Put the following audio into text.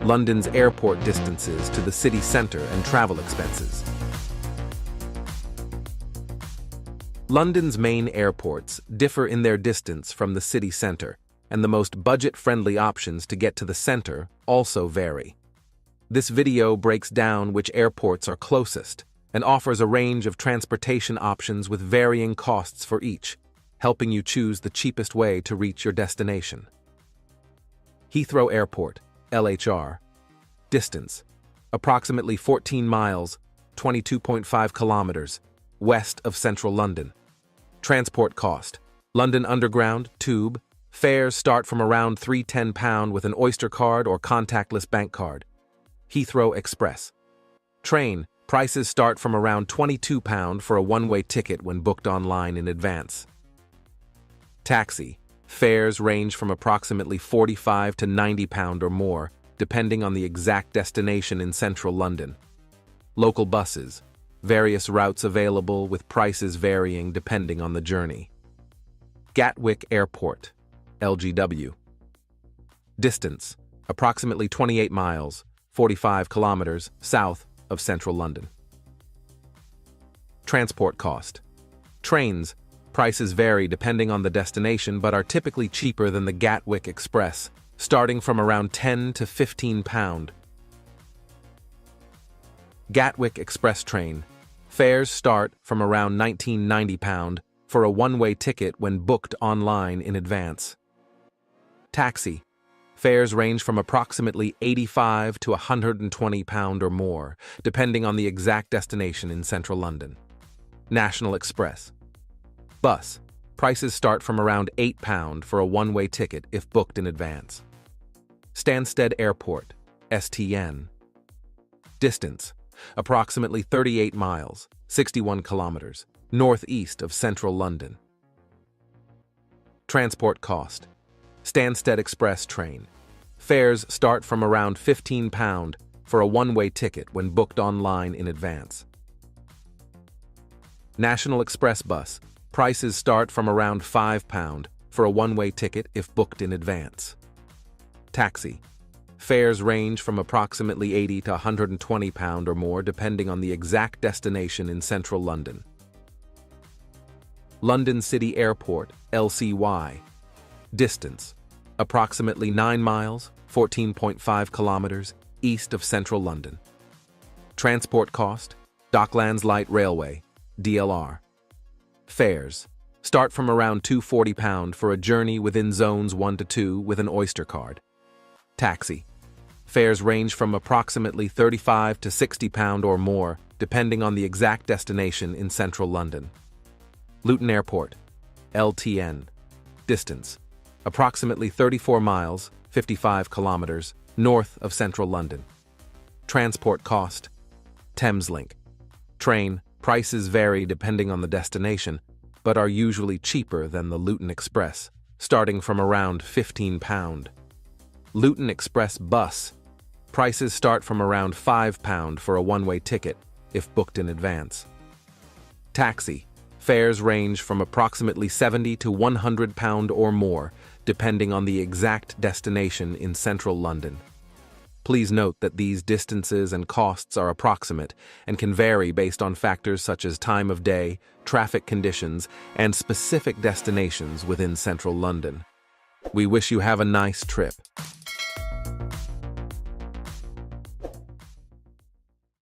London's airport distances to the city centre and travel expenses. London's main airports differ in their distance from the city centre, and the most budget-friendly options to get to the centre also vary. This video breaks down which airports are closest and offers a range of transportation options with varying costs for each, helping you choose the cheapest way to reach your destination. Heathrow Airport, LHR. Distance: approximately 14 miles, 22.5 kilometers, west of central London. Transport cost: London Underground, Tube. Fares start from around £310 with an Oyster card or contactless bank card. Heathrow Express. Train: prices start from around £22 for a one-way ticket when booked online in advance. Taxi: fares range from approximately £45 to £90 or more, depending on the exact destination in central London. Local buses: various routes available with prices varying depending on the journey. Gatwick Airport, LGW. Distance: approximately 28 miles, 45 kilometers, south of central London. Transport cost: trains: prices vary depending on the destination but are typically cheaper than the Gatwick Express, starting from around £10 to £15. Gatwick Express train: fares start from around £19.90 for a one-way ticket when booked online in advance. Taxi: fares range from approximately £85 to £120 or more, depending on the exact destination in central London. National Express. Bus: prices start from around £8 for a one-way ticket if booked in advance. Stansted Airport, STN. Distance: approximately 38 miles, 61 kilometers, northeast of central London. Transport cost: Stansted Express train. Fares start from around £15 for a one-way ticket when booked online in advance. National Express bus: prices start from around £5 for a one-way ticket if booked in advance. Taxi: fares range from approximately £80 to £120 or more depending on the exact destination in central London. London City Airport, LCY. Distance: approximately 9 miles, 14.5 kilometers, east of central London. Transport cost: Docklands Light Railway, DLR. Fares: start from around £240 for a journey within zones 1 to 2 with an Oyster card. Taxi: fares range from approximately £35 to £60 or more, depending on the exact destination in central London. Luton Airport, LTN. Distance: approximately 34 miles, 55 kilometers, north of central London. Transport cost: Thameslink. Train: prices vary depending on the destination, but are usually cheaper than the Luton Express, starting from around £15. Luton Express bus: prices start from around £5 for a one-way ticket, if booked in advance. Taxi: fares range from approximately £70 to £100 or more, depending on the exact destination in central London. Please note that these distances and costs are approximate and can vary based on factors such as time of day, traffic conditions, and specific destinations within central London. We wish you have a nice trip.